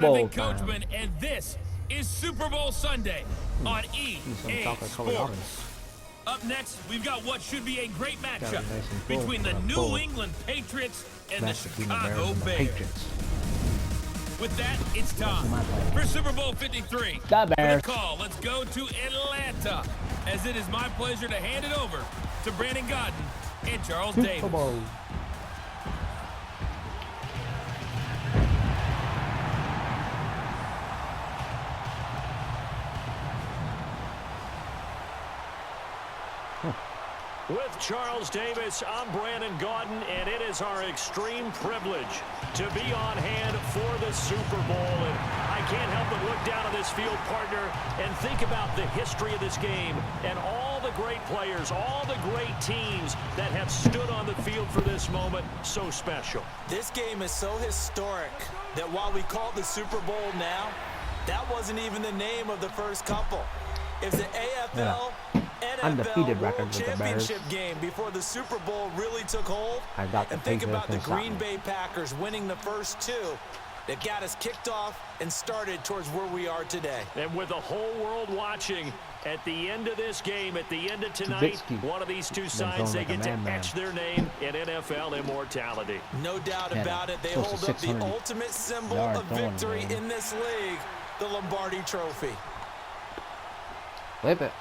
Bowl Coachman, and this is Super Bowl Sunday on EA Sports. Up next, we've got what should be a great matchup between the New England Patriots and the Chicago Bears. With that, it's time for Super Bowl 53. For the call, let's go to Atlanta, as it is my pleasure to hand it over to Brandon Godden and Charles Davis. With Charles Davis, I'm Brandon Godden, and it is our extreme privilege to be on hand for the Super Bowl. And I can't help but look down on this field, partner, and think about the history of this game and all the great players, all the great teams that have stood on the field for this moment. So special. This game is so historic that while we call it the Super Bowl now, that wasn't even the name of the first couple. It's the AFL undefeated record World with the Bears. Championship game before the Super Bowl really took hold. And think about the Green Bay Packers winning the first two that got us kicked off and started towards where we are today. And with the whole world watching, at the end of this game, at the end of tonight, one of these two sides, they get to etch their name in NFL immortality. No doubt about it. They hold up the ultimate symbol of victory in this league, the Lombardi Trophy. Flip it.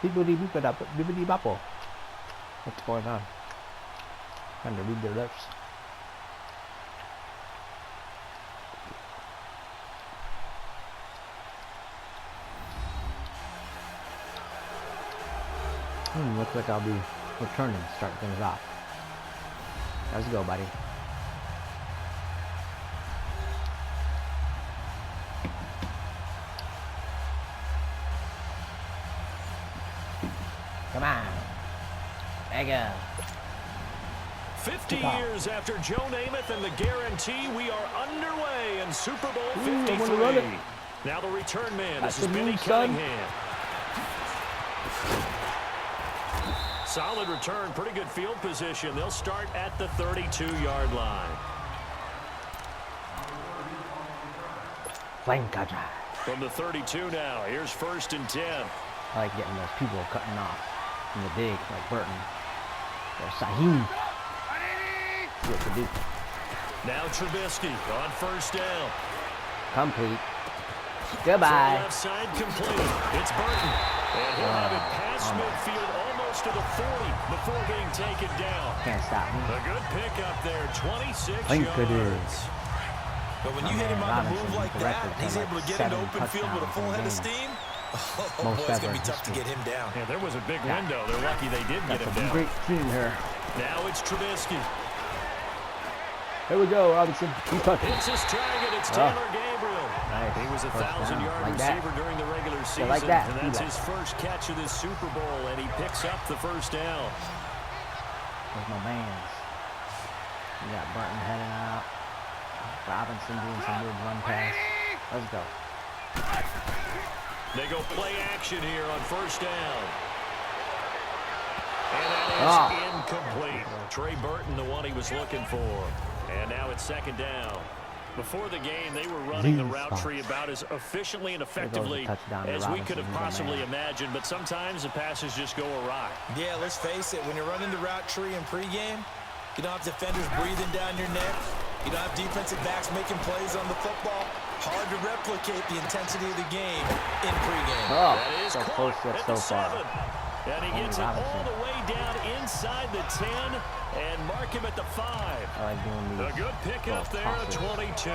Bibbidi bopple. What's going on? Trying to read their lips. Looks like I'll be returning to start things off. Let's go, buddy. Come on. There you go. 50 years after Joe Namath and the guarantee, we are underway in Super Bowl 53. Now the return man, this is Benny Cunningham. Solid return, pretty good field position. They'll start at the 32-yard line. Flame cutter. From the 32 now, here's 1st and 10. I like getting those people cutting off in the dig, like Burton. Or Saheem. See what to do. Now Trubisky on 1st down. Complete. Goodbye. Left side complete. It's Burton. And he'll have it past midfield almost to the 40 before getting taken down. Can't stop me. A good pickup there, 26 yards. But when you hit him on the move like that, he's able to get into open field with a full head of steam. Oh, boy, it's going to be tough to get him down. Yeah, there was a big window. They're lucky they did get him down. Great team here. Now it's Trubisky. Here we go, Robinson. It's his target. It's Taylor Gabriel. Nice. He was a 1,000-yard receiver during the regular season. And that's his first catch of this Super Bowl, and he picks up the 1st down. There's my man. We got Burton heading out. Robinson doing some weird run pass. Let's go. They go play action here on 1st down. And that is incomplete. Trey Burton, the one he was looking for. And now it's 2nd down. Before the game, they were running the route tree about as efficiently and effectively as we could have possibly imagined. But sometimes the passes just go awry. Yeah, let's face it. When you're running the route tree in pregame, you don't have defenders breathing down your neck. You don't have defensive backs making plays on the football. Hard to replicate the intensity of the game in pregame. Oh, that is so close yet so far. And he gets it all the way down inside the 10 and mark him at the 5. I like doing these. A good pickup there at 22.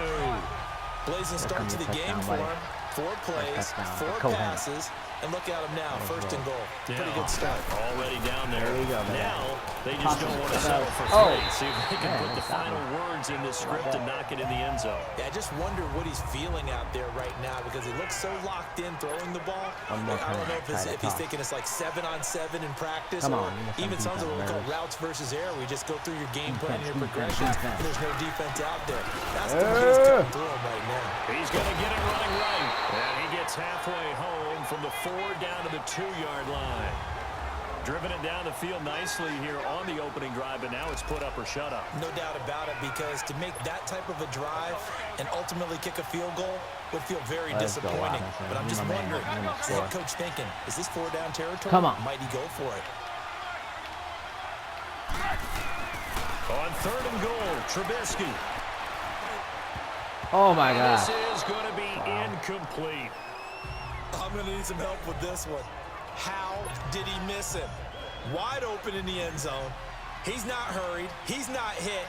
Blazing start to the game for him. 4 plays, 4 passes, And look at them now, first and goal. Pretty good start. Already down there. There you go, man. Now, they just don't want to settle for three. See if they can put the final words in this script and knock it in the end zone. Yeah, I just wonder what he's feeling out there right now because he looks so locked in throwing the ball. I don't know if he's thinking it's like 7-on-7 in practice, or even something we call routes versus air, where you just go through your game plan and your progressions, and there's no defense out there. That's the way he's coming through him right now. He's going to get it running right. And he gets halfway home from the 4 down to the 2-yard line. Driven it down the field nicely here on the opening drive, but now it's put up or shut up. No doubt about it, because to make that type of a drive and ultimately kick a field goal would feel very disappointing. But I'm just wondering, is the head coach thinking, is this 4-down territory? Come on. Might he go for it? On 3rd and goal, Trubisky. Oh, my God. This is going to be incomplete. I'm going to need some help with this one. How did he miss him? Wide open in the end zone. He's not hurried. He's not hit.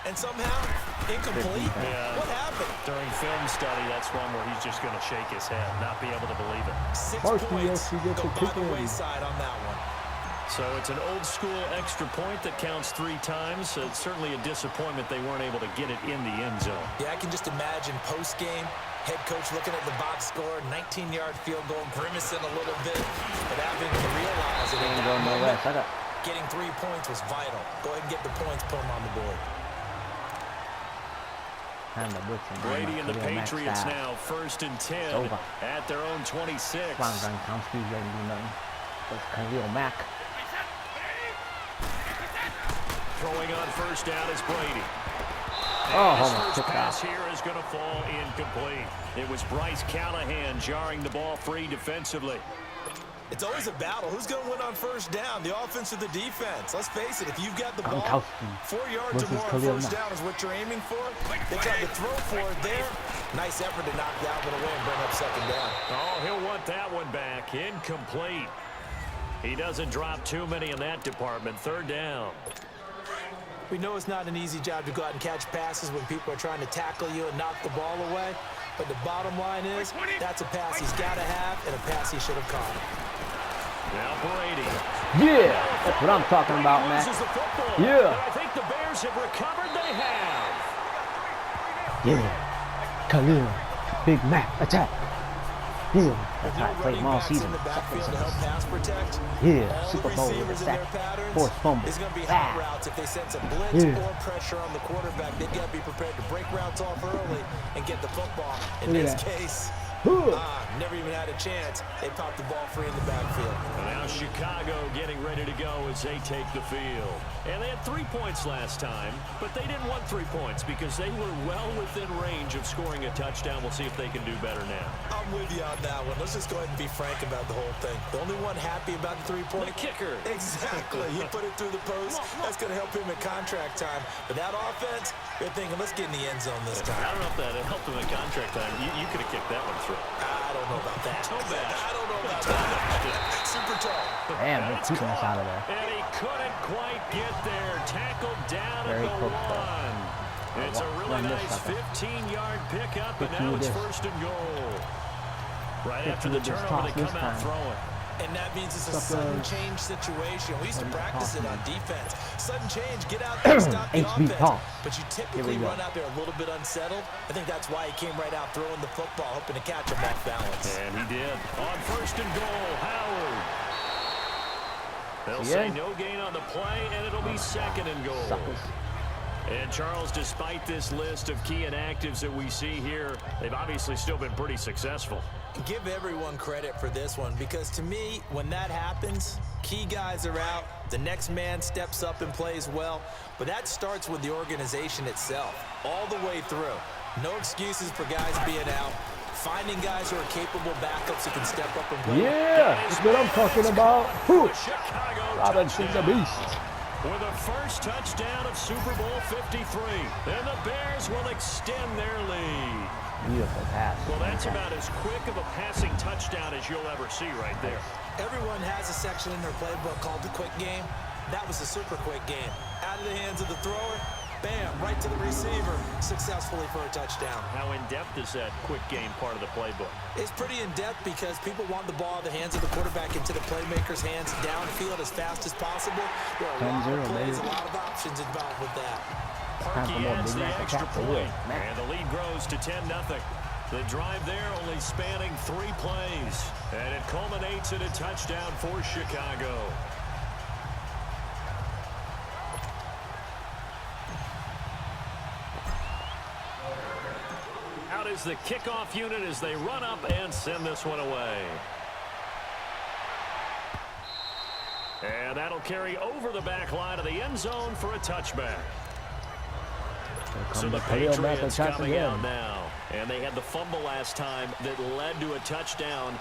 And somehow, incomplete? Yeah. What happened? During film study, that's one where he's just going to shake his head, not be able to believe it. 6 points go by the wayside on that one. So it's an old-school extra point that counts 3 times. So it's certainly a disappointment they weren't able to get it in the end zone. Yeah, I can just imagine post-game, head coach looking at the box score, 19-yard field goal, grimacing a little bit, but having to realize that in that moment, getting 3 points was vital. Go ahead and get the points, put them on the board. Brady and the Patriots now 1st and 10 at their own 26. Khalil Mack. Throwing on 1st down is Brady. His first pass here is going to fall incomplete. It was Bryce Callahan jarring the ball free defensively. It's always a battle. Who's going to win on 1st down, the offense or the defense? Let's face it, if you've got the ball, 4 yards or more on 1st down is what you're aiming for. They tried to throw for it there. Nice effort to knock that one away and bring up 2nd down. Oh, he'll want that one back. Incomplete. He doesn't drop too many in that department. 3rd down. We know it's not an easy job to go out and catch passes when people are trying to tackle you and knock the ball away. But the bottom line is, that's a pass he's got to have and a pass he should have caught. Now Brady. Yeah, that's what I'm talking about, man. Yeah. I think the Bears have recovered. They have. Yeah. Khalil, Big Mac, attack. Yeah. That's how I played them all season. Yeah, Super Bowl with a sack. 4th fumble. It's going to be hot routes if they sense a blitz or pressure on the quarterback. They've got to be prepared to break routes off early and get the football. In this case, never even had a chance. They popped the ball free in the backfield. And now Chicago getting ready to go as they take the field. And they had 3 points last time, but they didn't want 3 points because they were well within range of scoring a touchdown. We'll see if they can do better now. I'm with you on that one. Let's just go ahead and be frank about the whole thing. The only one happy about the 3-point. The kicker. Exactly. He put it through the post. That's going to help him in contract time. But that offense, they're thinking, let's get in the end zone this time. I don't know if that helped him in contract time. You could have kicked that one through. I don't know about that. I don't know about that. Super tall. Damn, they're keeping us out of there. And he couldn't quite get there. Tackled down at the 1. It's a really nice 15-yard pickup, and now it's 1st and goal. Right after the turnover, they come out throwing. And that means it's a sudden change situation. We used to practice it on defense. Sudden change, get out there, stop the offense. But you typically run out there a little bit unsettled. I think that's why he came right out throwing the football, hoping to catch him off balance. And he did. On 1st and goal, Howard. They'll say no gain on the play, and it'll be 2nd and goal. And Charles, despite this list of key inactives that we see here, they've obviously still been pretty successful. Give everyone credit for this one, because to me, when that happens, key guys are out, the next man steps up and plays well, but that starts with the organization itself, all the way through. No excuses for guys being out, finding guys who are capable backups who can step up and play. Yeah, that's what I'm talking about. Robinson's a beast. With a first touchdown of Super Bowl 53, and the Bears will extend their lead. Beautiful pass. Well, that's about as quick of a passing touchdown as you'll ever see right there. Everyone has a section in their playbook called the quick game. That was a super quick game. Out of the hands of the thrower, Bam, right to the receiver, successfully for a touchdown. How in-depth is that quick game part of the playbook? It's pretty in-depth because people want the ball in the hands of the quarterback into the playmaker's hands downfield as fast as possible. There are a lot of plays, a lot of options involved with that. Parkey adds the extra point, and the lead grows to 10-0. The drive there only spanning 3 plays, and it culminates in a touchdown for Chicago. Out is the kickoff unit as they run up and send this one away. And that'll carry over the back line of the end zone for a touchback. So the Patriots coming out now. And they had the fumble last time that led to a touchdown.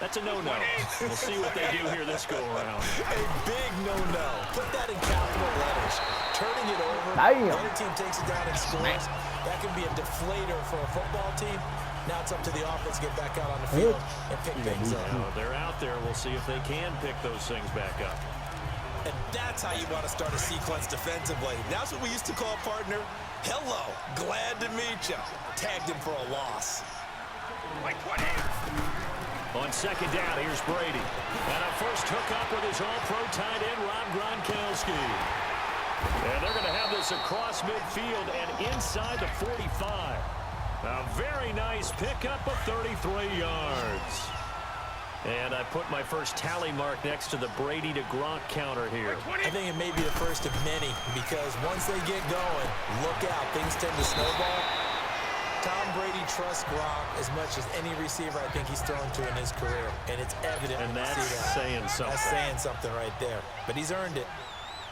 That's a no-no. We'll see what they do here this go-around. A big no-no. Put that in capital letters. Turning it over. Damn. The other team takes it down and scores. That can be a deflator for a football team. Now it's up to the offense to get back out on the field and pick things up. Now, they're out there. We'll see if they can pick those things back up. And that's how you want to start a sequence defensively. That's what we used to call a partner. Hello, glad to meet you. Tagged him for a loss. On second down, here's Brady. And a first hookup with his all-pro tight end, Rob Gronkowski. And they're going to have this across midfield and inside the 45. A very nice pickup of 33 yards. And I put my first tally mark next to the Brady to Gronk counter here. I think it may be the first of many because once they get going, look out. Things tend to snowball. Tom Brady trusts Gronk as much as any receiver I think he's thrown to in his career. And it's evident. And that's saying something. That's saying something right there. But he's earned it.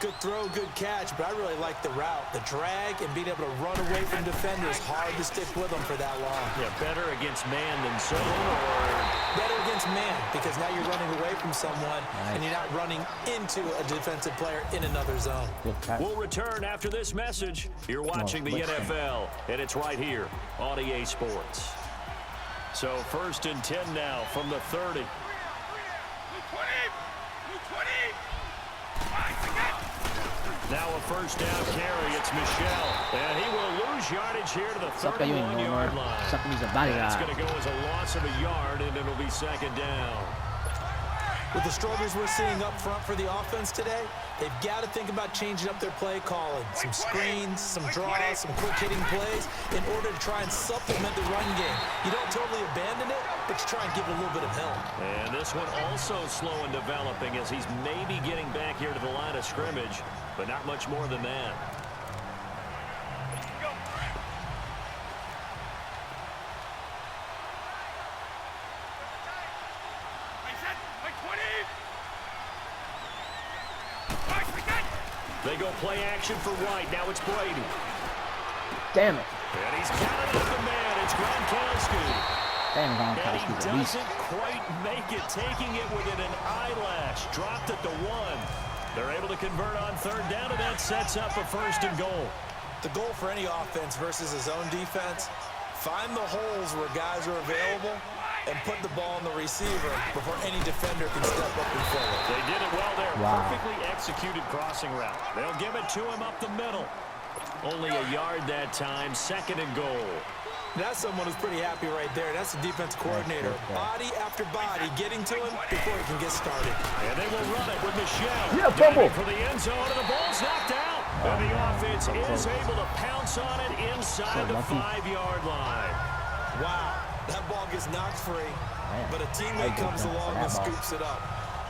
Good throw, good catch, but I really like the route. The drag and being able to run away from defenders, hard to stick with them for that long. Yeah, better against man than zone, or better against man because now you're running away from someone and you're not running into a defensive player in another zone. We'll return after this message. You're watching the NFL, and it's right here on EA Sports. So 1st and 10 now from the 30. Now a first down carry. It's Michel. And he will lose yardage here to the 31-yard line. That's going to go as a loss of a yard, and it'll be second down. With the struggles we're seeing up front for the offense today, they've got to think about changing up their play calling. Some screens, some draws, some quick-hitting plays in order to try and supplement the run game. You don't totally abandon it, but you try and give it a little bit of help. And this one also slow in developing as he's maybe getting back here to the line of scrimmage, but not much more than that. They go play action for White. Now it's Brady. Damn it. And he's got it off the man. It's Gronkowski. Damn, And he doesn't quite make it, taking it within an eyelash. Dropped at the 1. They're able to convert on third down, and that sets up a 1st and goal. The goal for any offense versus his own defense, find the holes where guys are available and put the ball on the receiver before any defender can step up and fill it. They did it well there. Perfectly executed crossing route. They'll give it to him up the middle. Only a yard that time. 2nd and goal. That's someone who's pretty happy right there. That's the defense coordinator. Body after body getting to him before he can get started. And they will run it with Michel. Yeah, fumble. For the end zone, and the ball's knocked out. And the offense is able to pounce on it inside the 5-yard line. Wow. That ball gets knocked free, but a teammate comes along and scoops it up.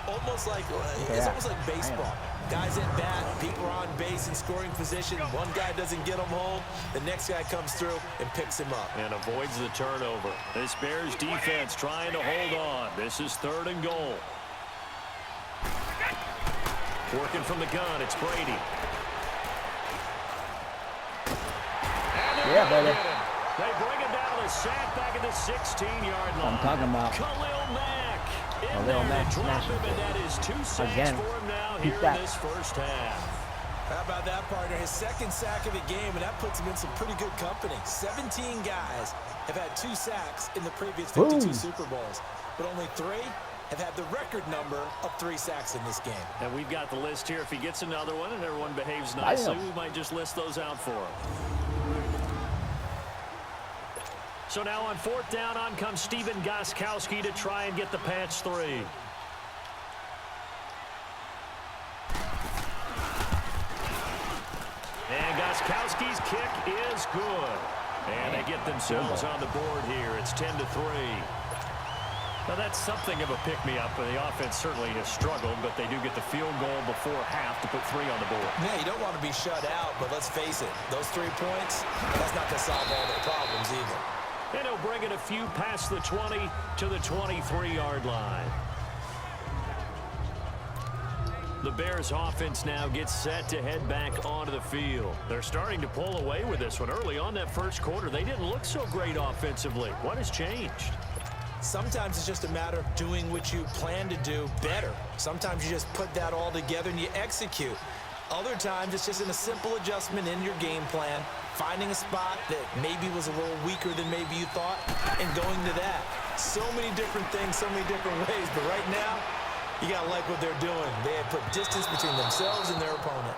Almost like, it's almost like baseball. Guys at bat, people are on base in scoring position. One guy doesn't get him home. The next guy comes through and picks him up. And avoids the turnover. This Bears defense trying to hold on. This is 3rd and goal. Working from the gun, it's Brady. Yeah, baby. They bring him down to the sack back at the 16-yard line. I'm talking about Khalil Mack in Khalil there Mack to drop smashing him, and that is 2 sacks again. for him now here in this first half. How about that, partner? His 2nd sack of the game, and that puts him in some pretty good company. 17 guys have had 2 sacks in the previous 52 Super Bowls, but only 3 have had the record number of 3 sacks in this game. And we've got the list here. If he gets another one and everyone behaves nicely, we might just list those out for him. So now on 4th down, on comes Stephen Gostkowski to try and get the Pats 3. And Gostkowski's kick is good. And they get themselves on the board here. It's 10-3. Now, that's something of a pick-me-up. The offense certainly has struggled, but they do get the field goal before half to put 3 on the board. Yeah, you don't want to be shut out, but let's face it, those 3 points, that's not going to solve all their problems either. And he'll bring it a few past the 20 to the 23-yard line. The Bears offense now gets set to head back onto the field. They're starting to pull away with this one. Early on that first quarter, they didn't look so great offensively. What has changed? Sometimes it's just a matter of doing what you plan to do better. Sometimes you just put that all together and you execute. Other times it's just in a simple adjustment in your game plan, finding a spot that maybe was a little weaker than maybe you thought, and going to that. So many different things, so many different ways, but right now, you got to like what they're doing. They have put distance between themselves and their opponent.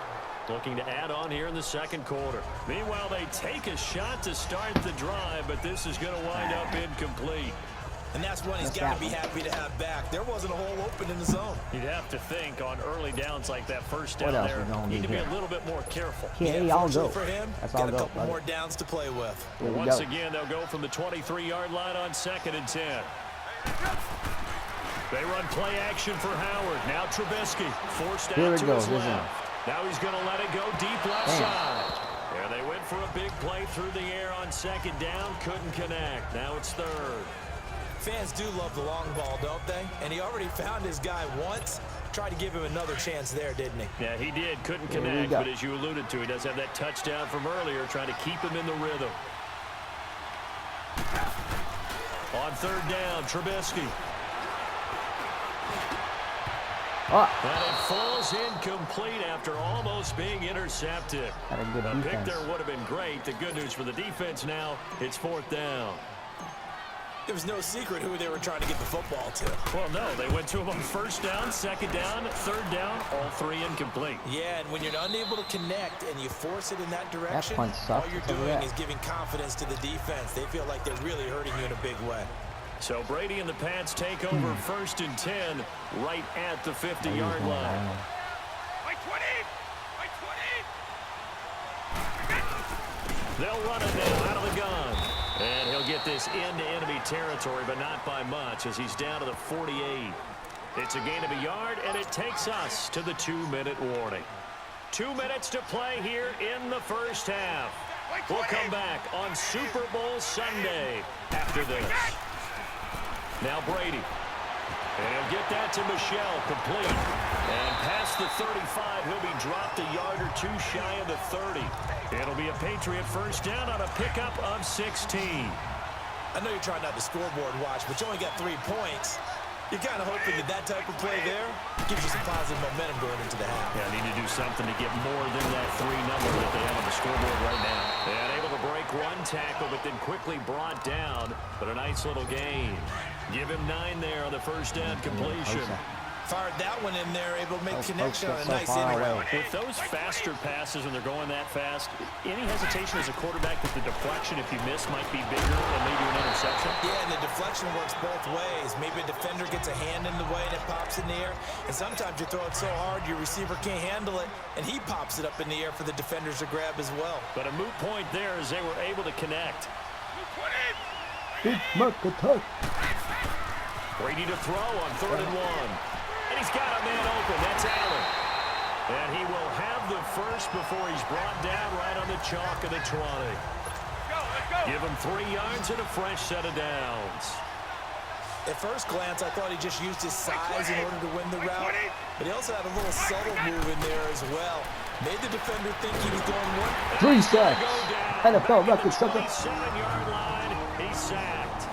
Looking to add on here in the second quarter. Meanwhile, they take a shot to start the drive, but this is going to wind up incomplete. And that's one he's got to be happy to have back. There wasn't a hole open in the zone. You'd have to think on early downs like that first down there, need to be a little bit more careful. Yeah, all go. For him, that's got all a go, couple more downs to play with. Once again, they'll go from the 23-yard line on 2nd and 10. They run play action for Howard. Now Trubisky forced out to his left. Now he's going to let it go deep left side. Yeah, they went for a big play through the air on 2nd down. Couldn't connect. Now it's 3rd. Fans do love the long ball, don't they? And he already found his guy once. Tried to give him another chance there, didn't he? Yeah, he did. Couldn't connect, but as you alluded to, he does have that touchdown from earlier, trying to keep him in the rhythm. On 3rd down, Trubisky. And it falls incomplete after almost being intercepted. The pick there would have been great. The good news for the defense now, it's 4th down. There was no secret who they were trying to get the football to. Well, no, they went to him on 1st down, 2nd down, 3rd down, all 3 incomplete. Yeah, and when you're unable to connect and you force it in that direction, all you're doing is giving confidence to the defense. They feel like they're really hurting you in a big way. So Brady and the Pats take over 1st and 10 right at the 50-yard line. They'll run it now out of the gun. And he'll get this into enemy territory, but not by much as he's down to the 48. It's a gain of a yard, and it takes us to the 2-minute warning. 2 minutes to play here in the first half. We'll come back on Super Bowl Sunday after this. Now Brady. And he'll get that to Michelle, complete. And past the 35, he'll be dropped a yard or 2 shy of the 30. It'll be a Patriot first down on a pickup of 16. I know you're trying not to scoreboard watch, but you only got 3 points. You're kind of hoping that type of play there gives you some positive momentum going into the half. Yeah, need to do something to get more than that 3 number that they have on the scoreboard right now. And able to break 1 tackle, but then quickly brought down. But a nice little gain. Give him 9 there on the first down completion. Fired that one in there, able to make connection on a nice in route. With those faster passes and they're going that fast, any hesitation as a quarterback that the deflection, if you miss, might be bigger and lead to an interception? Yeah, and the deflection works both ways. Maybe a defender gets a hand in the way and it pops in the air. And sometimes you throw it so hard your receiver can't handle it, and he pops it up in the air for the defenders to grab as well. But a moot point there as they were able to connect. Big Mac attack. Brady to throw on 3rd and 1. And he's got a man open. That's Allen. And he will have the first before he's brought down right on the chalk of the 20. Give him 3 yards and a fresh set of downs. At first glance, I thought he just used his size in order to win the route. But he also had a little subtle move in there as well. Made the defender think he was going 3 1. sacks. NFL record, sucker. 7-yard line. He's sacked.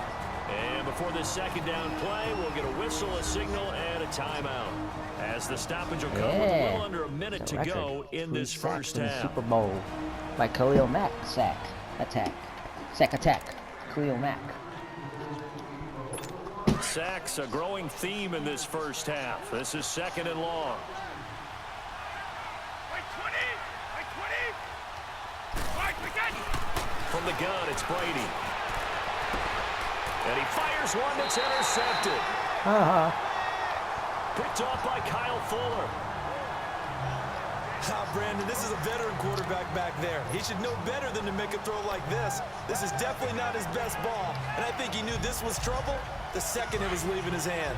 And before this 2nd down play, we'll get a whistle, a signal, and a timeout. As the stoppage will come with a little under a minute to go in this first half. Super Bowl by Khalil Mack. Sack attack. Khalil Mack. Sacks, a growing theme in this first half. This is 2nd and long. From the gun, it's Brady. And he fires one that's intercepted. Picked off by Kyle Fuller. Brandon, this is a veteran quarterback back there. He should know better than to make a throw like this. This is definitely not his best ball. And I think he knew this was trouble the second it was leaving his hand.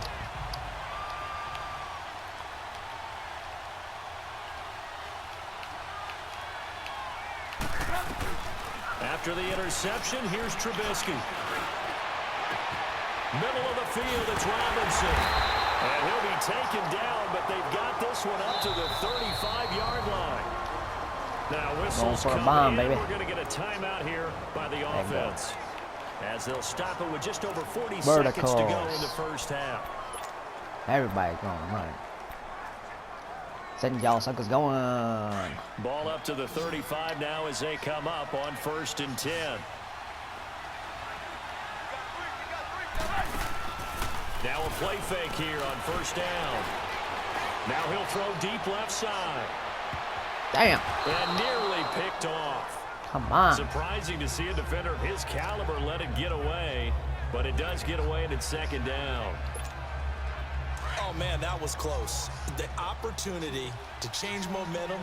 After the interception, here's Trubisky. Middle of the field, it's Robinson. And he'll be taken down, but they've got this one up to the 35-yard line. Now whistles for a come bomb, in. baby. We're going to get a timeout here by the offense. As they'll stop it with just over 40 Verticals. seconds to go in the first half. Everybody's going to run. Send y'all suckers going. Ball up to the 35 now as they come up on 1st and 10. Now a play fake here on 1st down. Now he'll throw deep left side. Damn. And nearly picked off. Come on. Surprising to see a defender of his caliber let it get away, but it does get away and it's 2nd down. Oh, man, that was close. The opportunity to change momentum,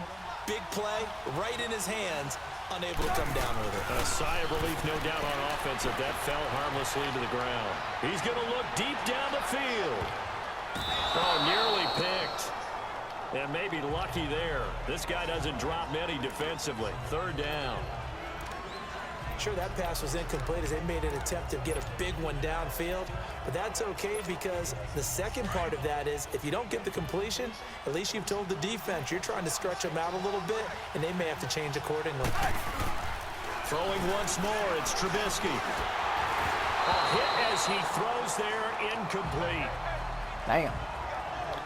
big play, right in his hands, unable to come down with it. A sigh of relief, no doubt, on offense if that fell harmlessly to the ground. He's going to look deep down the field. Oh, nearly picked. And maybe lucky there. This guy doesn't drop many defensively. 3rd down. Sure, that pass was incomplete as they made an attempt to get a big one downfield, but that's okay because the second part of that is if you don't get the completion, at least you've told the defense you're trying to stretch them out a little bit, and they may have to change accordingly. Throwing once more, it's Trubisky. A hit as he throws there, incomplete. Damn.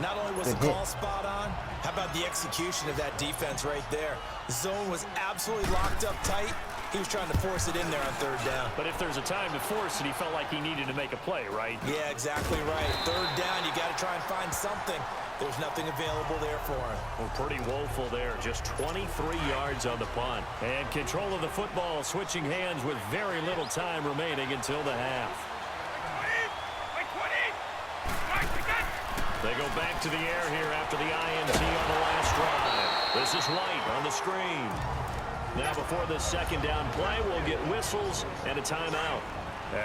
Not only was the call spot on, how about the execution of that defense right there? The zone was absolutely locked up tight. He was trying to force it in there on 3rd down. But if there's a time to force it, he felt like he needed to make a play, right? Yeah, exactly right. 3rd down, you got to try and find something. There's nothing available there for him. Well, pretty woeful there. Just 23 yards on the punt. And control of the football, switching hands with very little time remaining until the half. They go back to the air here after the INT on the last drive. This is White on the screen. Now before this 2nd down play, we'll get whistles and a timeout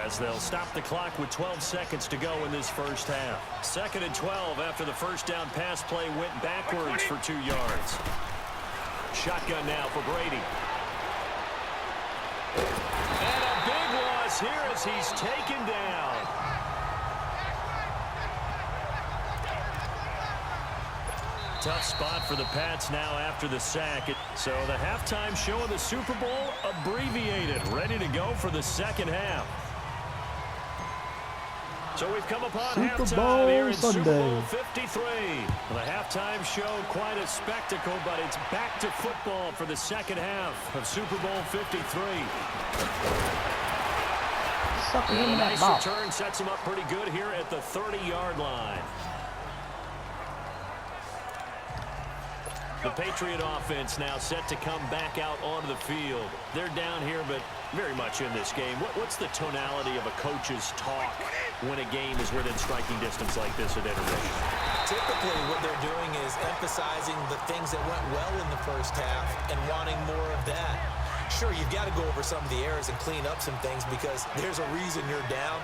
as they'll stop the clock with 12 seconds to go in this first half. 2nd and 12 after the 1st down pass play went backwards for 2 yards. Shotgun now for Brady. And a big loss here as he's taken down. Tough spot for the Pats now after the sack. So the halftime show of the Super Bowl abbreviated, ready to go for the 2nd half. So we've come upon halftime here in Super Bowl 53. The halftime show, quite a spectacle, but it's back to football for the 2nd half of Super Bowl 53. And a nice return sets him up pretty good here at the 30-yard line. The Patriot offense now set to come back out onto the field. They're down here, but very much in this game. What's the tonality of a coach's talk when a game is within striking distance like this at intermission? Typically, what they're doing is emphasizing the things that went well in the first half and wanting more of that. Sure, you've got to go over some of the errors and clean up some things because there's a reason you're down.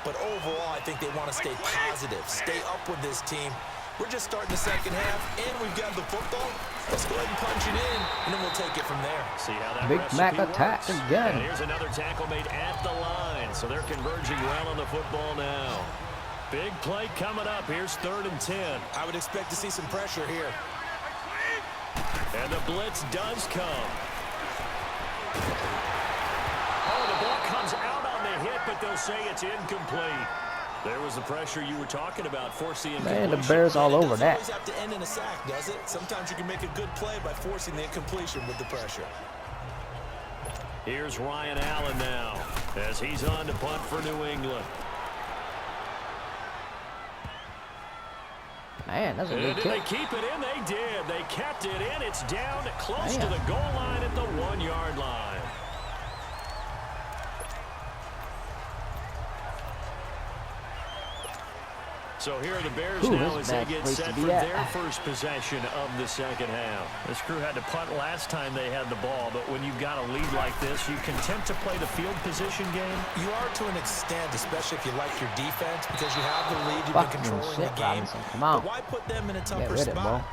But overall, I think they want to stay positive, stay up with this team. We're just starting the 2nd half, and we've got the football. Let's go ahead and punch it in, and then we'll take it from there. See how that Big Mac attack again. And here's another tackle made at the line, so they're converging well on the football now. Big play coming up. Here's 3rd and 10. I would expect to see some pressure here. And the blitz does come. Oh, the ball comes out on the hit, but they'll say it's incomplete. There was the pressure you were talking about, forcing the incompletion. Man, the Bears all over that. It doesn't always have to end in a sack, does it? Sometimes you can make a good play by forcing the incompletion with the pressure. Here's Ryan Allen now as he's on to punt for New England. Man, that's a good Did kick. they keep it in? They did. They kept it in. It's down close to the goal line at the 1-yard line. So here are the Bears now as they get set for their first possession of the second half. This crew had to punt last time they had the ball, but when you've got a lead like this, you content to play the field position game? You are to an extent, especially if you like your defense, because you have the lead, you've been controlling the game. Come on. But why put them in a tougher spot?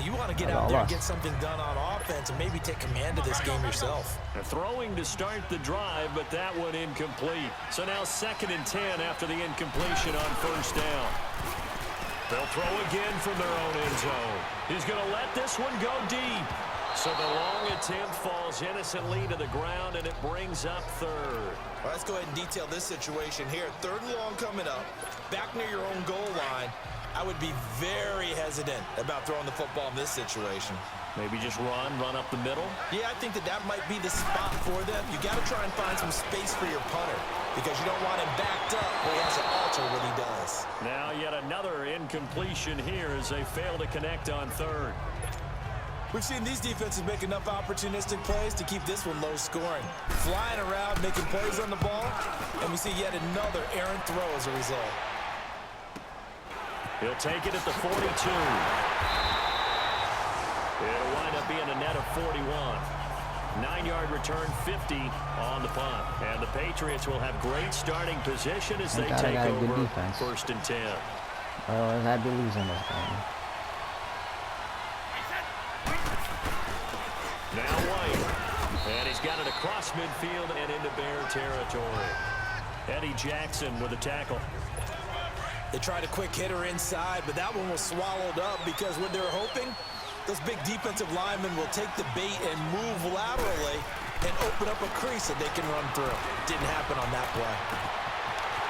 You want to get out there and get something done on offense and maybe take command of this game yourself. They're throwing to start the drive, but that one incomplete. So now 2nd and 10 after the incompletion on first down. They'll throw again from their own end zone. He's going to let this one go deep. So the long attempt falls innocently to the ground, and it brings up 3rd. Well, let's go ahead and detail this situation here. 3rd and long coming up, back near your own goal line. I would be very hesitant about throwing the football in this situation. Maybe just run up the middle? Yeah, I think that might be the spot for them. You got to try and find some space for your punter because you don't want him backed up where he has to alter what he does. Now yet another incompletion here as they fail to connect on 3rd. We've seen these defenses make enough opportunistic plays to keep this one low scoring. Flying around, making plays on the ball, and we see yet another errant throw as a result. He'll take it at the 42. It'll wind up being a net of 41. 9-yard return, 50 on the punt. And the Patriots will have great starting position as they take over 1st and 10. Well, I'd be losing this game. Now White. And he's got it across midfield and into Bear territory. Eddie Jackson with a tackle. They tried a quick hitter inside, but that one was swallowed up because what they're hoping, those big defensive linemen will take the bait and move laterally and open up a crease that they can run through. Didn't happen on that play.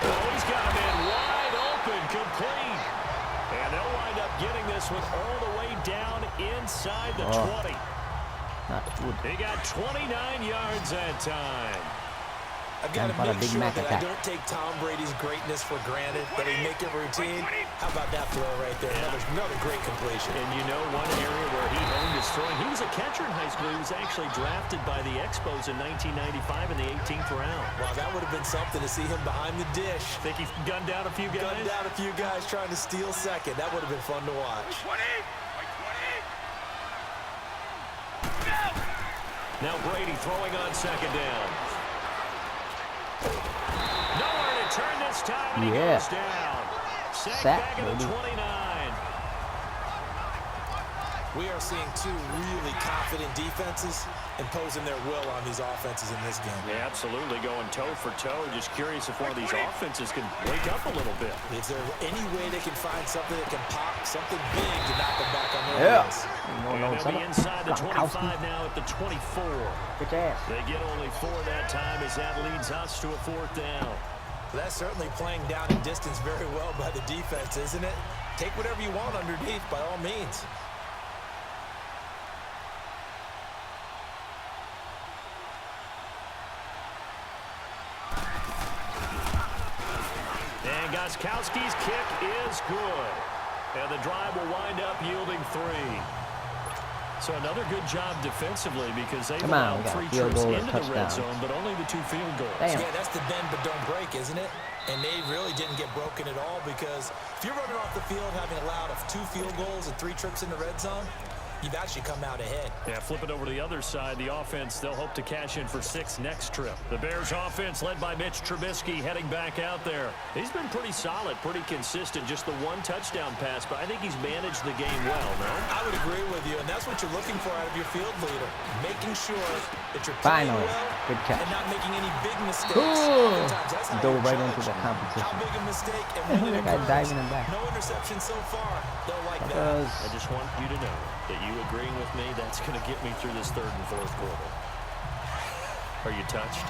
Oh, he's got him in wide open, complete. And they'll wind up getting this one all the way down inside the 20. He got 29 yards that time. I've got to make sure that I don't take Tom Brady's greatness for granted, that he make it routine. How about that throw right there? Another great completion. And you know one area where he honed his throwing, he was a catcher in high school. He was actually drafted by the Expos in 1995 in the 18th round. Wow, that would have been something to see him behind the dish. Think he gunned down a few guys? Gunned down a few guys trying to steal second. That would have been fun to watch. Now Brady throwing on 2nd down. Nowhere to turn this time, and he goes down. Sack back at the 29. We are seeing two really confident defenses imposing their will on these offenses in this game. Yeah, absolutely, going toe for toe. Just curious if one of these offenses can wake up a little bit. Is there any way they can find something that can pop, something big to knock them back on their heels? And they'll be inside the 25 now at the 24. Good ass. They get only 4 that time as that leads us to a 4th down. That's certainly playing down in distance very well by the defense, isn't it? Take whatever you want underneath by all means. And Gostkowski's kick is good. And the drive will wind up yielding 3. So another good job defensively because they've allowed 3 trips into the red zone, but only the 2 field goals. Damn. Yeah, that's the bend but don't break, isn't it? And they really didn't get broken at all because if you're running off the field having allowed 2 field goals and 3 trips in the red zone, you've actually come out ahead. Yeah, flip it over to the other side. The offense, they'll hope to cash in for 6 next trip. The Bears offense led by Mitch Trubisky heading back out there. He's been pretty solid, pretty consistent. Just the 1 touchdown pass, but I think he's managed the game well, no? I would agree with you, and that's what you're looking for out of your field leader. Making sure that you're playing well good catch. and not making any big mistakes. Dove right into the competition. How big a mistake and when it occurs. Diving him back. No interception so far. They'll like that. I just want you to know that you agreeing with me, that's going to get me through this 3rd and 4th quarter. Are you touched?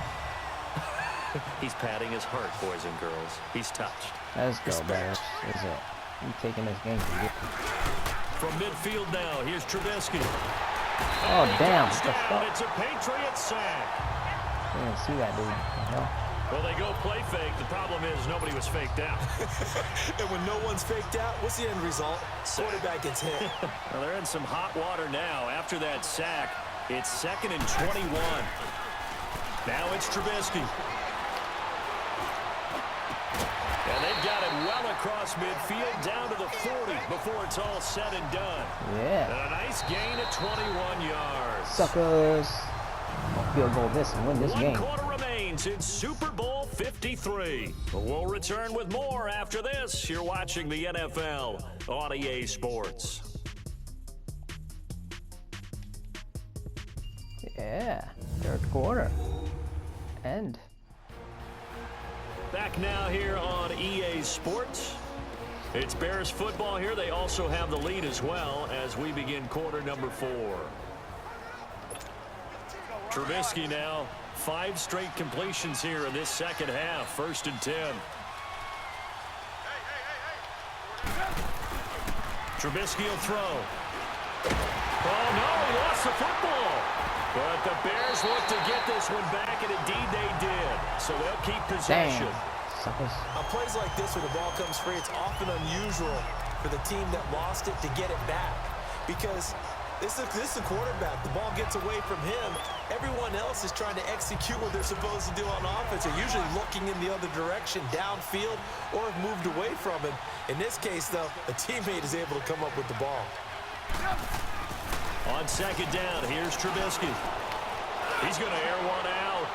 He's patting his heart, boys and girls. He's touched. Let's go, Bears. Is it? He's taking this game for you. From midfield now, here's Trubisky. Oh, damn. What the Touchdown. fuck? It's a Patriots sack. I didn't see that, dude. What the hell? Well, they go play fake. The problem is nobody was faked out. And when no one's faked out, what's the end result? Quarterback gets hit. Well, they're in some hot water now. After that sack, it's 2nd and 21. Now it's Trubisky. And they've got it well across midfield down to the 40 before it's all said and done. Yeah. And a nice gain of 21 yards. Suckers. Field goal this and win this game. 1 quarter remains in Super Bowl 53. We'll return with more after this. You're watching the NFL on EA Sports. Yeah. 3rd quarter. End. Back now here on EA Sports. It's Bears football here. They also have the lead as well as we begin quarter number 4. Trubisky now, 5 straight completions here in this second half. 1st and 10. Trubisky will throw. Oh, no, he lost the football. But the Bears look to get this one back, and indeed they did. So they'll keep possession. Suckers. On plays like this, when the ball comes free, it's often unusual for the team that lost it to get it back. Because this is the quarterback. The ball gets away from him. Everyone else is trying to execute what they're supposed to do on offense. They're usually looking in the other direction, downfield, or have moved away from him. In this case, though, a teammate is able to come up with the ball. On 2nd down, here's Trubisky. He's going to air one out.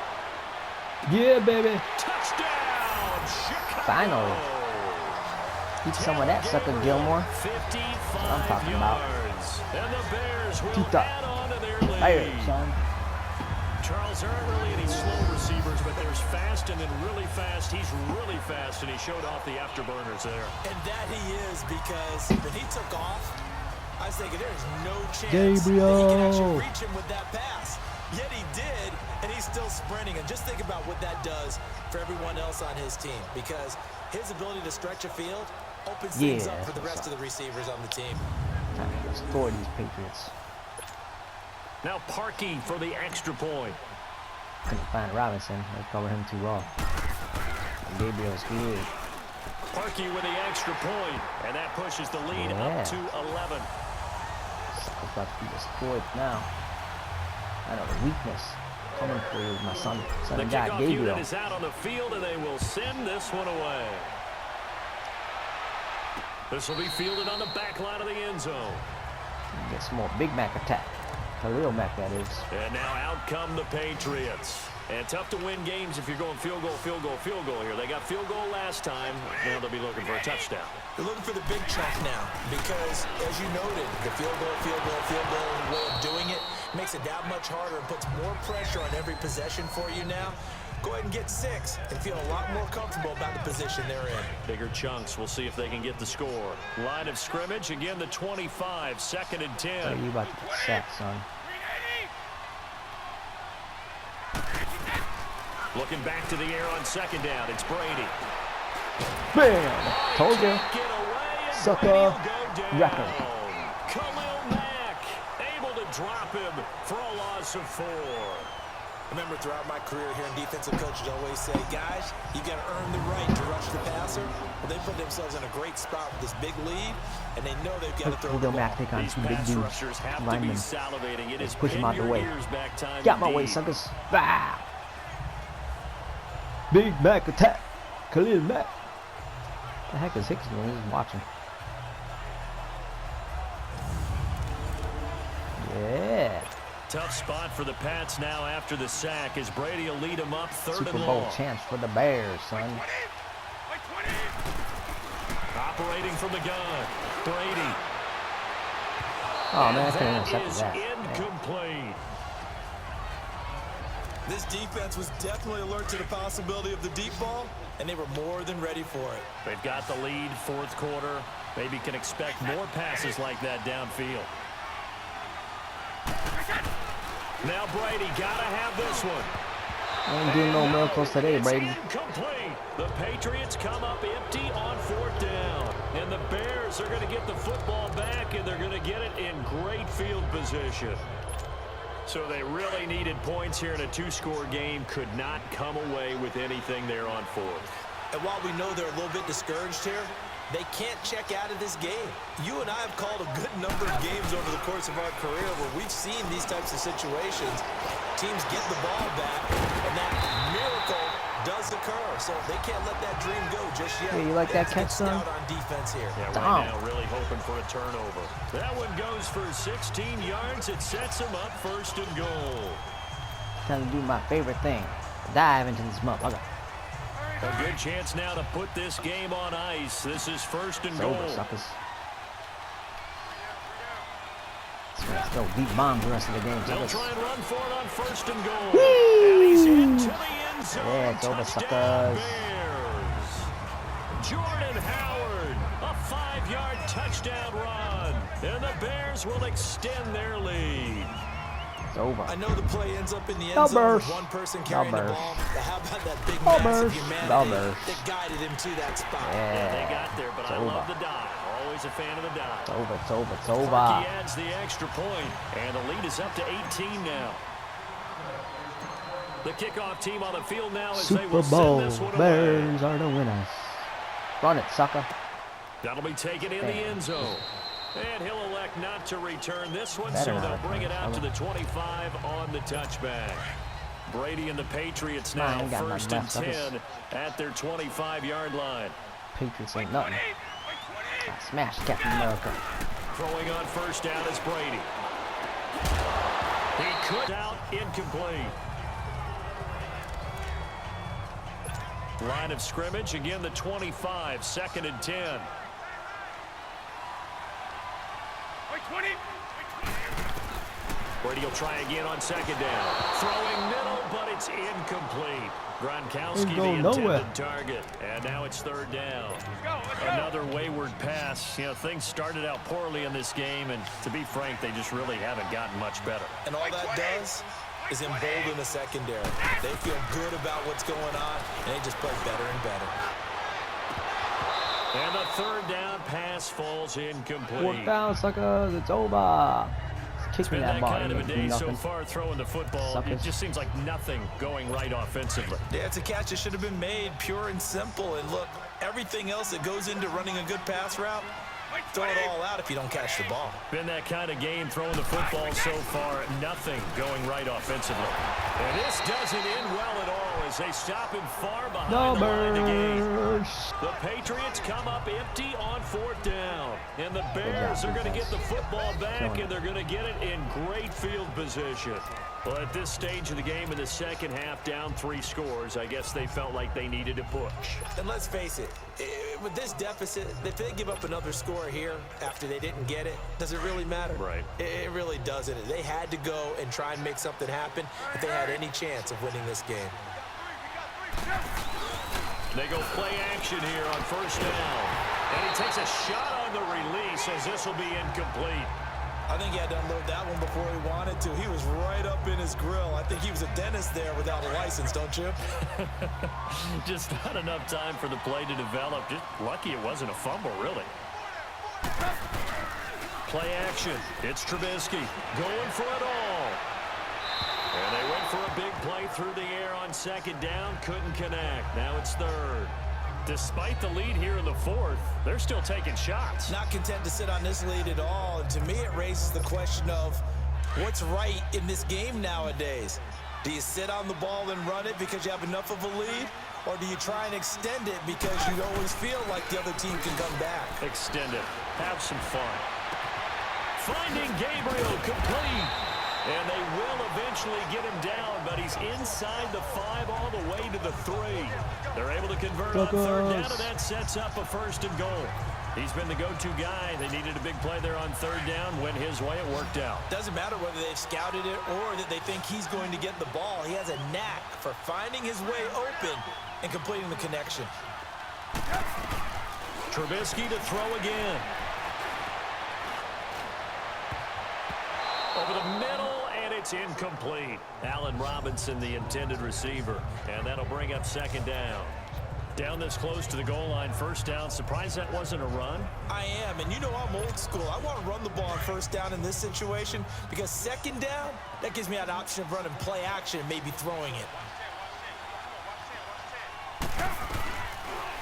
Yeah, baby. Touchdown, Chicago. Finally. Eat some of that, sucker Gilmore. 55 I'm talking about. yards. And the Bears will Tita. add on to their lead. Bears, son. Charles, there aren't really any slow receivers, but there's fast and then really fast. He's really fast, and he showed off the afterburners there. And that he is, because when he took off, I was thinking there's no chance Gabriel. that he can actually reach him with that pass. Yet he did, and he's still sprinting. And just think about what that does for everyone else on his team, because his ability to stretch a field opens things up for the rest of the receivers on the team. Time to destroy these Patriots. Now Parkey for the extra point. Couldn't find Robinson. They covered him too raw. Gabriel's good. Parkey with the extra point, and that pushes the lead up to 11. It's about to be destroyed now. I know the weakness coming for you, my son. The God, kickoff Gabriel. unit is out on the field, and they will send this one away. This will be fielded on the back line of the end zone. Get some more Big Mac attack. Khalil Mack, that is. And now out come the Patriots. And tough to win games if you're going field goal, field goal, field goal here. They got field goal last time. Now they'll be looking for a touchdown. They're looking for the big chunk now because, as you noted, the field goal way of doing it makes it that much harder and puts more pressure on every possession for you now. Go ahead and get 6 and feel a lot more comfortable about the position they're in. Bigger chunks. We'll see if they can get the score. Line of scrimmage, again, the 25, 2nd and 10. What are you about to get sacked, son? Looking back to the air on 2nd down. It's Brady. Bam! Told you. Sucker record. Khalil Mack able to drop him for a loss of 4. Remember, throughout my career here in defensive coaches always say, guys, you got to earn the right to rush the passer. Well, they put themselves in a great spot with this big lead, and they know they've got to throw the ball. Mack take on These two big pass dudes. rushers have to be salivating. It is push him out the way. Back time Got my way, suckers. Bah! Big Mac attack. Khalil Mack. The heck is Hicks doing? He's watching. Yeah. Tough spot for the Pats now after the sack as Brady will lead them up 3rd Super and Bowl long. chance for the Bears, son. Operating from the gun, Brady. Oh, man, I couldn't That intercept is that. incomplete. This defense was definitely alert to the possibility of the deep ball, and they were more than ready for it. They've got the lead, 4th quarter. Maybe can expect more passes like that downfield. Now Brady gotta have this one. Ain't doing no miracles today, Brady. Incomplete. The Patriots come up empty on 4th down. And the Bears are going to get the football back, and they're going to get it in great field position. So they really needed points here in a two-score game. Could not come away with anything there on fourth. And while we know they're a little bit discouraged here, they can't check out of this game. You and I have called a good number of games over the course of our career where we've seen these types of situations. Teams get the ball back, and that miracle does occur. So they can't let that dream go just yet. Hey, you like that catch, son? Out on defense here. Yeah, right now really hoping for a turnover. That one goes for 16 yards. It sets them up first and goal. Trying to do my favorite thing. Dive into this motherfucker. A good chance now to put this game on ice. This is first and goal. Over, suckers. Let's go deep bombs the rest of the game. They'll Suckers. try and run for it on first and goal. And he's into the end zone. Yeah, it's over, Touchdown, suckers. Bears. Jordan Howard, a 5-yard touchdown run. And the Bears will extend their lead. It's over. I know the play ends up in the end zone with one person carrying the ball. But how about that big massive humanity that guided him to that spot? Yeah, they got there, but I love the dive. Always a fan of the dive. It's over, it's over, it's over. He adds the extra point, and the lead is up to 18 now. The kickoff team on the field now as they will send this one away. Bears are the winners. Run it, sucker. That'll be taken in the end zone. And he'll elect not to return this one, so they'll bring it out to the 25 on the touchback. Brady and the Patriots now first and 10 at their 25-yard line. Patriots ain't nothing. I smashed Captain America. Throwing on first down is Brady. He could out, incomplete. Line of scrimmage, again the 25, second and 10. Brady will try again on second down. Throwing middle, but it's incomplete. Gronkowski the intended target. And now it's third down. Another wayward pass. You know, things started out poorly in this game, and to be frank, they just really haven't gotten much better. And all that does is embolden the secondary. They feel good about what's going on, and they just play better and better. And the third down pass falls incomplete. Fourth down, suckers. It's over. It's been that kind of a day so far throwing the football. Suckers. It just seems like nothing going right offensively. Yeah, it's a catch that should have been made, pure and simple. And look, everything else that goes into running a good pass route, throw it all out if you don't catch the ball. Been that kind of game throwing the football so far. Nothing going right offensively. And this doesn't end well at all as they stop him far behind the line of game. The Patriots come up empty on fourth down. And the Bears are going to get the football back, and they're going to get it in great field position. Well, at this stage of the game in the second half, down 3 scores, I guess they felt like they needed to push. And let's face it, with this deficit, if they give up another score here after they didn't get it, does it really matter? Right. It really doesn't. They had to go and try and make something happen if they had any chance of winning this game. They go play action here on first down. And he takes a shot on the release as this will be incomplete. I think he had to unload that one before he wanted to. He was right up in his grill. I think he was a dentist there without a license, don't you? Just not enough time for the play to develop. Just lucky it wasn't a fumble, really. Play action. It's Trubisky going for it all. And they went for a big play through the air on second down. Couldn't connect. Now it's third. Despite the lead here in the fourth, they're still taking shots. Not content to sit on this lead at all. And to me, it raises the question of what's right in this game nowadays. Do you sit on the ball and run it because you have enough of a lead? Or do you try and extend it because you always feel like the other team can come back? Extend it. Have some fun. Finding Gabriel complete. And they will eventually get him down, but he's inside the 5 all the way to the 3. They're able to convert on third down, and that sets up a first and goal. He's been the go-to guy. They needed a big play there on third down. Went his way. It worked out. Doesn't matter whether they've scouted it or that they think he's going to get the ball. He has a knack for finding his way open and completing the connection. Trubisky to throw again. Over the middle, and it's incomplete. Allen Robinson, the intended receiver, and that'll bring up second down. Down this close to the goal line, first down. Surprised that wasn't a run? I am, and you know I'm old school. I want to run the ball on first down in this situation because second down, that gives me an option of running play action and maybe throwing it.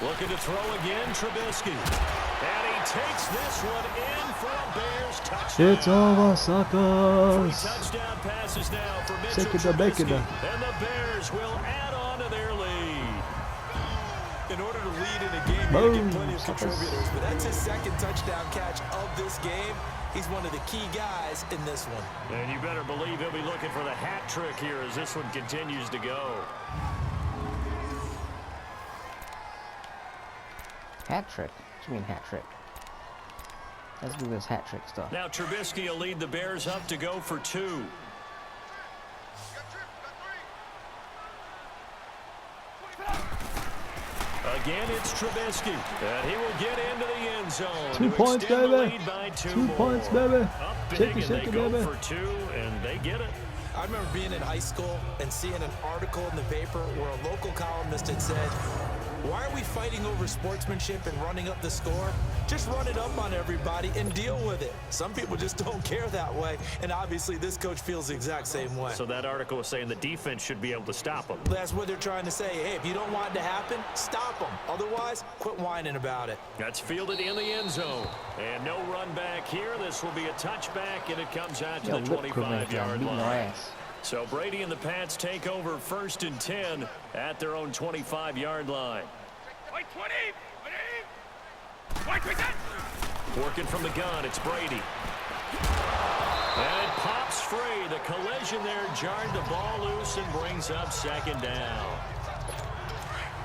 Looking to throw again, Trubisky. And he takes this one in for a Bears touchdown. It's over, suckers. 3 touchdown passes now for Mitchell Trubisky. And the Bears will add on to their lead. In order to lead in a game, you get plenty of contributors, but that's his second touchdown catch of this game. He's one of the key guys in this one. And you better believe he'll be looking for the hat trick here as this one continues to go. Hat trick? What do you mean hat trick? Let's do this hat trick stuff. Now Trubisky will lead the Bears up to go for 2. Again, it's Trubisky, and he will get into the end zone. 2 points, baby. 2 points, baby. Up big, Shake it, and shake they it, go baby. for 2, and they get it. I remember being in high school and seeing an article in the paper where a local columnist had said, "Why are we fighting over sportsmanship and running up the score? Just run it up on everybody and deal with it." Some people just don't care that way, and obviously this coach feels the exact same way. So that article was saying the defense should be able to stop them. That's what they're trying to say. Hey, if you don't want it to happen, stop them. Otherwise, quit whining about it. That's fielded in the end zone. And no run back here. This will be a touchback, and it comes out to the 25-yard line. So Brady and the Pats take over 1st and 10 at their own 25-yard line. Working from the gun, it's Brady. And it pops free. The collision there jarred the ball loose and brings up 2nd down.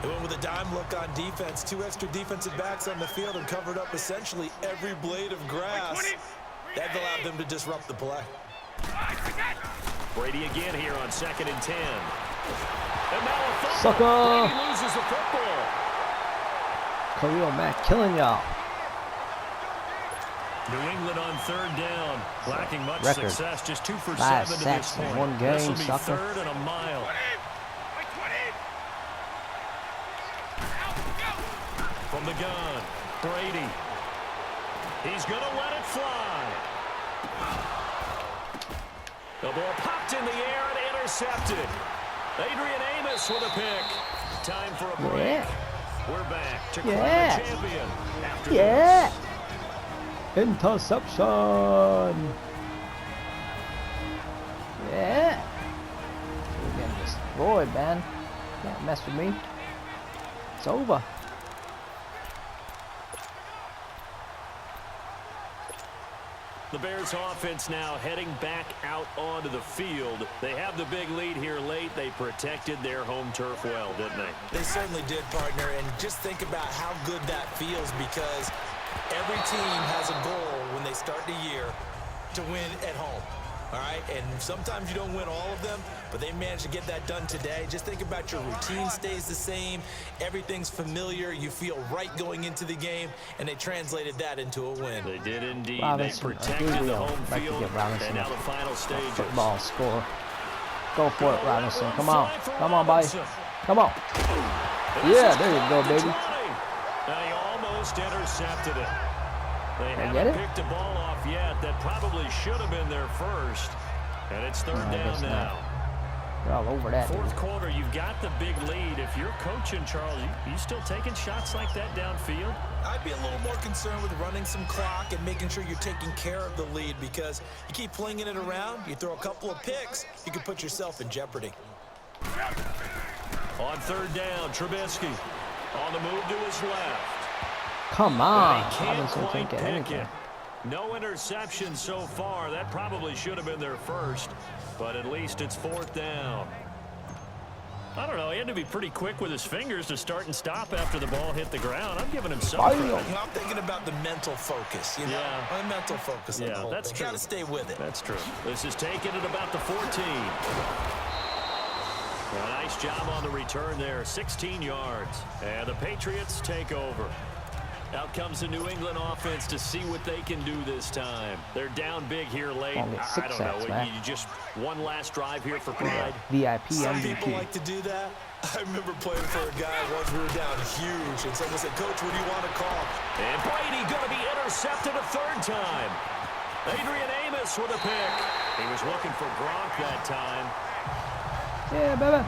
They went with a dime look on defense. 2 extra defensive backs on the field and covered up essentially every blade of grass. That allowed them to disrupt the play. Brady again here on 2nd and 10. And now a fumble. Sucker! Brady loses the football. Khalil Mack killing y'all. New England on 3rd down. Lacking much Record. success. Just 2 for 5 7 to sacks this in point. one game, This will be sucker. 3rd and a mile. From the gun, Brady. He's going to let it fly. The ball popped in the air and intercepted. Adrian Amos with a pick. Time for a break. Yeah. We're back to Yeah. crown the champion after Yeah. this. Interception. Yeah. We're getting destroyed, man. Can't mess with me. It's over. The Bears offense now heading back out onto the field. They have the big lead here late. They protected their home turf well, didn't they? They certainly did, partner, and just think about how good that feels because every team has a goal when they start the year to win at home. All right, and sometimes you don't win all of them, but they managed to get that done today. Just think about your routine stays the same. Everything's familiar. You feel right going into the game, and they translated that into a win. They did indeed. Robinson, They protected the home like to field, get Robinson and now a the final stages. football score. Go for it, Robinson. Come on. Come on, buddy. Come on. Yeah, there you go, baby. Now he almost intercepted it. They get haven't it? picked a ball off yet. That probably should have been their first. And it's 3rd I down guess now. They're all over that. Fourth Dude. quarter, you've got the big lead. If you're coaching, Charles, you still taking shots like that downfield? I'd be a little more concerned with running some clock and making sure you're taking care of the lead because you keep flinging it around, you throw a couple of picks, you can put yourself in jeopardy. On 3rd down, Trubisky on the move to his left. Come on. He can't Robinson quite can't get pick anything. it. No interception so far. That probably should have been their first, but at least it's 4th down. I don't know. He had to be pretty quick with his fingers to start and stop after the ball hit the ground. I'm giving him some credit. You know, I'm thinking about the mental focus, you know? Yeah. The mental focus on the whole that's thing. true. Got to stay with it. That's true. This is taken at about the 14. A nice job on the return there. 16 yards. And the Patriots take over. Out comes the New England offense to see what they can do this time. They're down big here late. Only I 6 don't sacks, know. man. You just one last drive here for pride. VIP Some people MVP. like to do that. I remember playing for a guy once we were down huge, and someone said, "Coach, what do you want to call?" And Brady going to be intercepted a third time. Adrian Amos with a pick. He was looking for Gronk that time. Yeah, baby.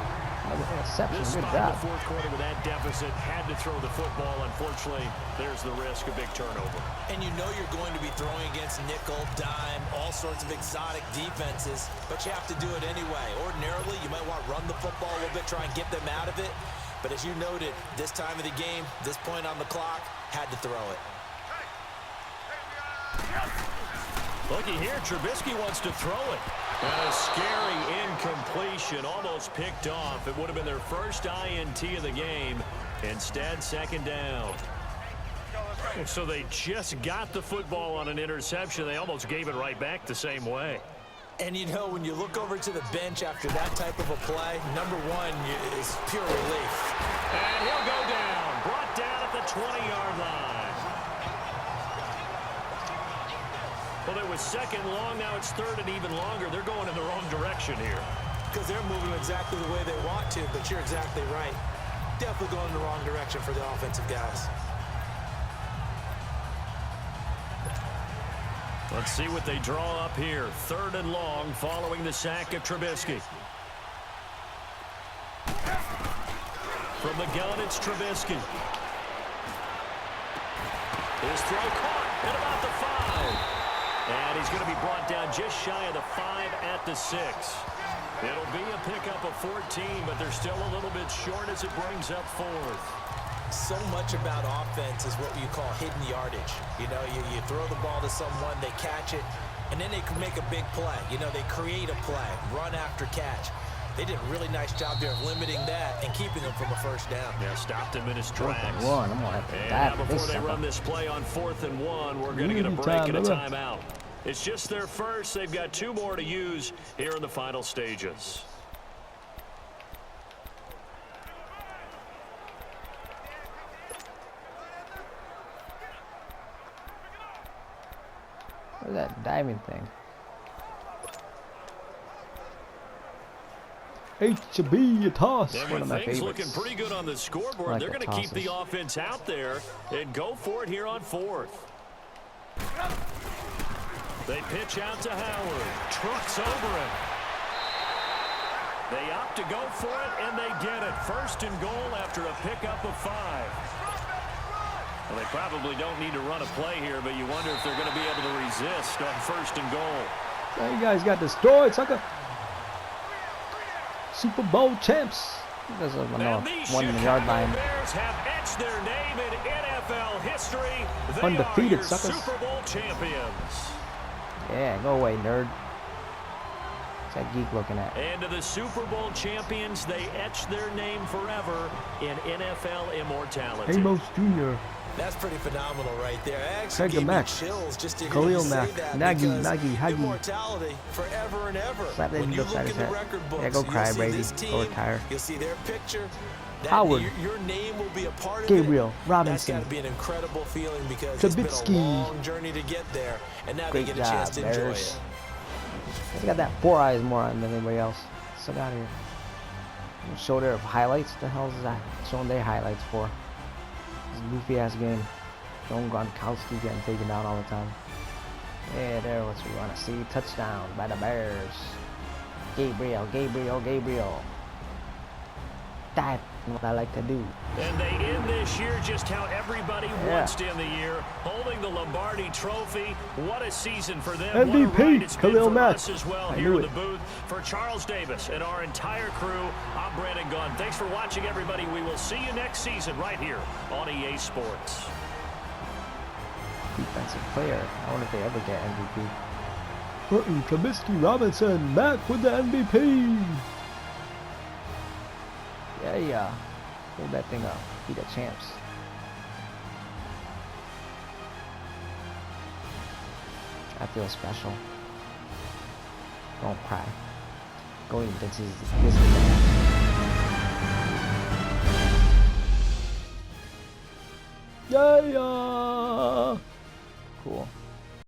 Interception. This Good spot in job. the fourth quarter with that deficit, had to throw the football. Unfortunately, there's the risk of big turnover. And you know you're going to be throwing against nickel, dime, all sorts of exotic defenses, but you have to do it anyway. Ordinarily, you might want to run the football a little bit, try and get them out of it. But as you noted, this time of the game, this point on the clock, had to throw it. Looky here, Trubisky wants to throw it. And a scary incompletion, almost picked off. It would have been their first INT of the game. Instead, second down. So they just got the football on an interception. They almost gave it right back the same way. And you know, when you look over to the bench after that type of a play, number one is pure relief. And he'll go down. Brought down at the 20-yard line. Well, it was second long. Now it's third and even longer. They're going in the wrong direction here. Because they're moving exactly the way they want to, but you're exactly right. Definitely going in the wrong direction for the offensive guys. Let's see what they draw up here. Third and long following the sack of Trubisky. From the gun, it's Trubisky. His throw caught at about the 5. And he's going to be brought down just shy of the 5 at the 6. It'll be a pickup of 14, but they're still a little bit short as it brings up fourth. So much about offense is what you call hidden yardage. You know, you throw the ball to someone, they catch it, and then they can make a big play. You know, they create a play, run after catch. They did a really nice job there of limiting that and keeping them from a first down. Yeah, stopped him in his tracks. One. I'm gonna have to dive before this they run this play on 4th and 1, we're going to get a break and a timeout. It's just their first. They've got 2 more to use here in the final stages. Where's that diving thing? HB, a toss. And One of my things favorites. looking pretty good on the scoreboard, Like they're the going to keep the tosses. offense out there and go for it here on 4th. They pitch out to Howard. Trucks over him. They opt to go for it, and they get it. First and goal after a pickup of 5. Well, they probably don't need to run a play here, but you wonder if they're going to be able to resist on 1st and goal. Yeah, you guys got destroyed, sucker. Super Bowl champs. There's a And the 1 yard line. Bears have etched their name in NFL history. They Undefeated, are your suckers. Super Bowl champions. Yeah, go away, nerd. What's that geek looking at? And to the Super Bowl champions, they etched their name forever in NFL immortality. Amos Jr. That's pretty phenomenal right there. I actually Khalil gave me Mack. chills just to hear Khalil you say Mack. that Nagy, because Hagi. immortality forever and ever. Slap that When you upside look his in the head. record books, Yeah, go cry, you'll see Brady. this Go team, retire. you'll see their picture. That, Howard. Your name will be a part of Gabriel it. Robinson. That's got to be an incredible feeling because Trubisky. it's been a long journey to get there, and now Great they get a chance job, to enjoy Bears. it. They got that 4 eyes more on than anybody else. Still got here. Show their highlights. The hell is that showing their highlights for? This goofy ass game. John Gronkowski getting taken down all the time. Yeah, there what we want to see. Touchdown by the Bears. Gabriel. That's what I like to do. And they end this year just how everybody wants to end the year, holding the Lombardi Trophy. What a season for them. MVP, what a ride it's been Khalil for Mack. us as well I here knew in the it. booth. For Charles Davis and our entire crew, I'm Brandon Gunn. Thanks for watching, everybody. We will see you next season right here on EA Sports. Defensive player. I wonder if they ever get MVP. Burton, Trubisky, Robinson, Mack with the MVP. Yeah. Hold that thing up. Be the champs. I feel special. Don't cry. Go eat this is Yeah. Cool.